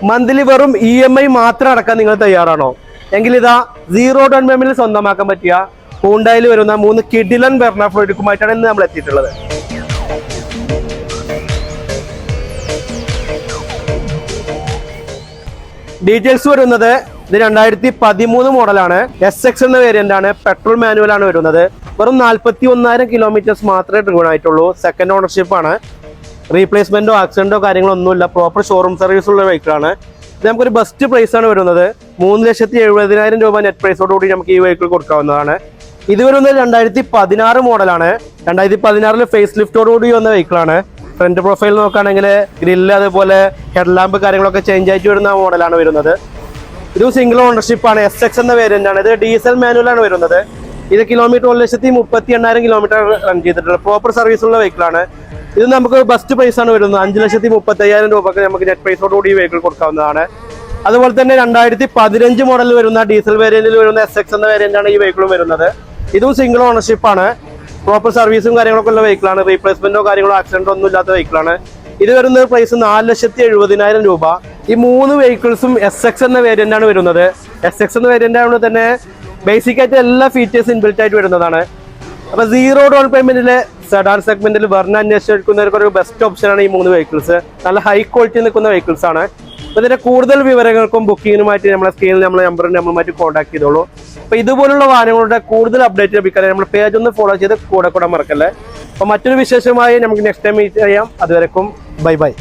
Monthly വെറും EMI മാത്രം അടക്കാൻ നിങ്ങൾ തയ്യാറാണോ? എങ്കിൽ ഇതാ 0 ഡൗൺ പേയ്മെന്റിൽ സ്വന്തമാക്കാൻ പറ്റിയ ഹ്യുണ്ടായിൽ വരുന്ന 3 കിഡിലൻ വെർണ പ്രൊഡക്റ്റുമായിട്ടാണ് ഇന്ന് നമ്മൾ എത്തിയിട്ടുള്ളത്. ഡീറ്റെയിൽസ് വരുന്നത് ഇത് 2013 മോഡലാണ്. SX എന്ന വേരിയന്റ് ആണ്. പെട്രോൾ മാനുവൽ ആണ് വരുന്നത്. വെറും 41,000 കിലോമീറ്റേഴ്സ് മാത്രമേ ഡ്രിവൺ ആയിട്ടുള്ളൂ. സെക്കൻഡ് ഓണർഷിപ്പ് ആണ്. റീപ്ലേസ്മെന്റോ ആക്സിഡന്റോ കാര്യങ്ങളോ ഒന്നുമില്ല. പ്രോപ്പർ ഷോറൂം സർവീസ് ഉള്ള വെഹിക്കിളാണ്. ഇത് നമുക്കൊരു ബെസ്റ്റ് പ്രൈസ് ആണ് വരുന്നത്. 3,70,000 രൂപ നെറ്റ് പ്രൈസോടുകൂടി നമുക്ക് ഈ വെഹിക്കിൾ കൊടുക്കാവുന്നതാണ്. ഇത് വരുന്നത് 2016 മോഡലാണ്. 2016 ഫേസ് ലിഫ്റ്റോടുകൂടി വന്ന വെഹിക്കിളാണ്. ഫ്രണ്ട് പ്രൊഫൈൽ നോക്കുകയാണെങ്കിൽ ഗ്രില്ല് അതുപോലെ ഹെഡ്ലാമ്പ് കാര്യങ്ങളൊക്കെ ചേഞ്ച് ആയിട്ട് വരുന്ന മോഡലാണ് വരുന്നത്. ഇത് സിംഗിൾ ഓണർഷിപ്പ് ആണ്. SX എന്ന വേരിയന്റ് ആണ്. ഇത് ഡീസൽ മാനുവൽ ആണ് വരുന്നത്. ഇത് കിലോമീറ്റർ 1,38,000 കിലോമീറ്റർ റൺ ചെയ്തിട്ടുള്ള പ്രോപ്പർ സർവീസ് ഉള്ള വെഹിക്കിളാണ്. ഇത് നമുക്ക് ബെസ്റ്റ് പ്രൈസ് ആണ് വരുന്നത്. 5,35,000 രൂപക്ക് നമുക്ക് നെറ്റ് പ്രൈസോടുകൂടി ഈ വെഹിക്കിൾ കൊടുക്കാവുന്നതാണ്. അതുപോലെ തന്നെ 2015 മോഡലിൽ വരുന്ന ഡീസൽ വേരിയന്റിൽ വരുന്ന SX എന്ന വേരിയന്റ് ആണ് ഈ വെഹിക്കിളും വരുന്നത്. ഇതും സിംഗിൾ ഓണർഷിപ്പ് ആണ്. പ്രോപ്പർ സർവീസും കാര്യങ്ങളൊക്കെ ഉള്ള വെഹിക്കിളാണ്. റീപ്ലേസ്മെന്റോ കാര്യങ്ങളോ ആക്സിഡന്റോ ഒന്നും ഇല്ലാത്ത വെഹിക്കിളാണ്. ഇത് വരുന്ന പ്രൈസ് 4,70,000 രൂപ. ഈ 3 വെഹിക്കിൾസും SX എന്ന വേരിയന്റ് ആണ് വരുന്നത്. SX എന്ന വേരിയന്റ് ആയതുകൊണ്ട് തന്നെ ബേസിക് ആയിട്ട് എല്ലാ ഫീച്ചേഴ്സ് ഇൻബിൽറ്റ് ആയിട്ട് വരുന്നതാണ്. അപ്പൊ 0 ഡൗൺ പേയ്മെന്റിലെ സെഡാൻ സെഗ്മെന്റിൽ വെർണ അന്വേഷിക്കുന്നവർക്ക് ഒരു ബെസ്റ്റ് ഓപ്ഷനാണ് ഈ 3 വെഹിക്കിൾസ്. നല്ല ഹൈ ക്വാളിറ്റി നിൽക്കുന്ന വെഹിക്കിൾസ് ആണ്. അപ്പൊ ഇതിന്റെ കൂടുതൽ വിവരങ്ങൾക്കും ബുക്കിങ്ങിനുമായിട്ട് നമ്മളെ സ്ക്രീനിൽ നമ്മളെ നമ്പറുമായിട്ട് കോൺടാക്ട് ചെയ്തോളൂ. അപ്പൊ ഇതുപോലുള്ള വാഹനങ്ങളുടെ കൂടുതൽ അപ്ഡേറ്റ് ലഭിക്കാൻ നമ്മുടെ പേജ് ഒന്ന് ഫോളോ ചെയ്ത് കൂടെ മറക്കല്ലേ. അപ്പൊ മറ്റൊരു വിശേഷമായി നമുക്ക് നെക്സ്റ്റ് ടൈം മീറ്റ് ചെയ്യാം. അതുവരെക്കും ബൈ ബൈ.